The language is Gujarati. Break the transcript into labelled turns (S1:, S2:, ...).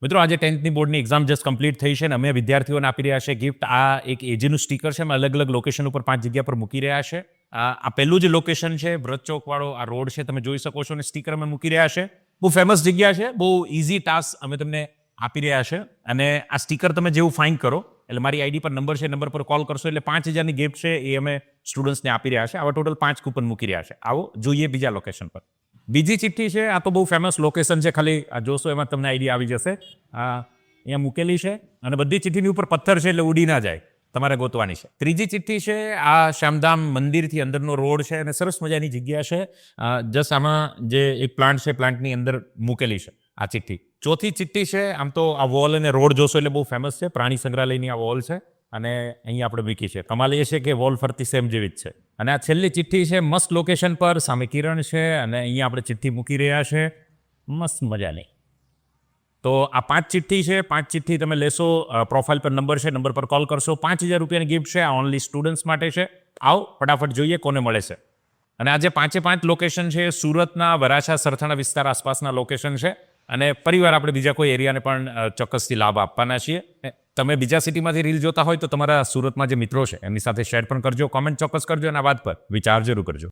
S1: મિત્રો આજે 10th બોર્ડની એક્ઝામ જસ્ટ કમ્પ્લીટ થઈ છે અને અમે વિદ્યાર્થીઓને આપી રહ્યા છે ગિફ્ટ. આ એક એજીનું સ્ટીકર છે. અમે અલગ અલગ લોકેશન ઉપર 5 જગ્યા પર મૂકી રહ્યા છે. આ પહેલું જે લોકેશન છે વ્રત ચોકવાળો આ રોડ છે, તમે જોઈ શકો છો, અને સ્ટીકર અમે મૂકી રહ્યા છે. બહુ ફેમસ જગ્યા છે, બહુ ઇઝી ટાસ્ક અમે તમને આપી રહ્યા છે. અને આ સ્ટીકર તમે જેવું ફાઇન્ડ કરો એટલે મારી આઈડી પર નંબર છે, નંબર પર કોલ કરશો એટલે 5,000ની ગિફ્ટ છે એ અમે સ્ટુડન્ટ્સને આપી રહ્યા છે. આવા ટોટલ 5 કૂપન મૂકી રહ્યા છે. આવો જોઈએ બીજા લોકેશન પર. બીજી ચિઠ્ઠી છે, આ તો બહુ ફેમસ લોકેશન છે, ખાલી આ જોશો એમાં તમને આઈડિયા આવી જશે. અહીંયા મૂકેલી છે અને બધી ચિઠ્ઠીની ઉપર પથ્થર છે એટલે ઉડી ના જાય, તમારે ગોતવાની છે. ત્રીજી ચિઠ્ઠી છે, આ શ્યામધામ મંદિરથી અંદરનો રોડ છે અને સરસ મજાની જગ્યા છે. જસ્ટ આમાં જે એક પ્લાન્ટ છે, પ્લાન્ટની અંદર મૂકેલી છે આ ચિઠ્ઠી. ચોથી ચિઠ્ઠી છે, આમ તો આ વોલ અને રોડ જોશો એટલે બહુ ફેમસ છે. પ્રાણી સંગ્રહાલયની આ વોલ છે અને અહીંયા આપણે મૂકી છે. કમાલ એ છે કે વોલ ફરતી સેમ જેવી જ છે. અને આ છેલ્લી ચિઠ્ઠી છે, મસ્ત લોકેશન પર, સામે કિરણ છે અને અહીંયા આપણે ચિઠ્ઠી મૂકી રહ્યા છે મસ્ત મજાની. તો આ 5 ચિઠ્ઠી છે. 5 ચિઠ્ઠી તમે લેશો, પ્રોફાઇલ પર નંબર છે, નંબર પર કોલ કરશો. 5,000 રૂપિયાની ગિફ્ટ છે. આ ઓનલી સ્ટુડન્ટ્સ માટે છે. આવો ફટાફટ જોઈએ કોને મળે છે. અને આજે 5 લોકેશન છે સુરતના, વરાછા, સરથાણા વિસ્તાર આસપાસના લોકેશન છે. અને પરિવાર આપણે બીજા કોઈ એરિયાને પણ ચોક્કસથી લાભ આપવાના છીએ. તમે બીજા સિટીમાંથી રીલ જોતા હોય તો તમારા સુરતમાં જે મિત્રો છે એમની સાથે શેર પણ કરજો, કોમેન્ટ ચોક્કસ કરજો અને આ વાત પર વિચાર જરૂર કરજો.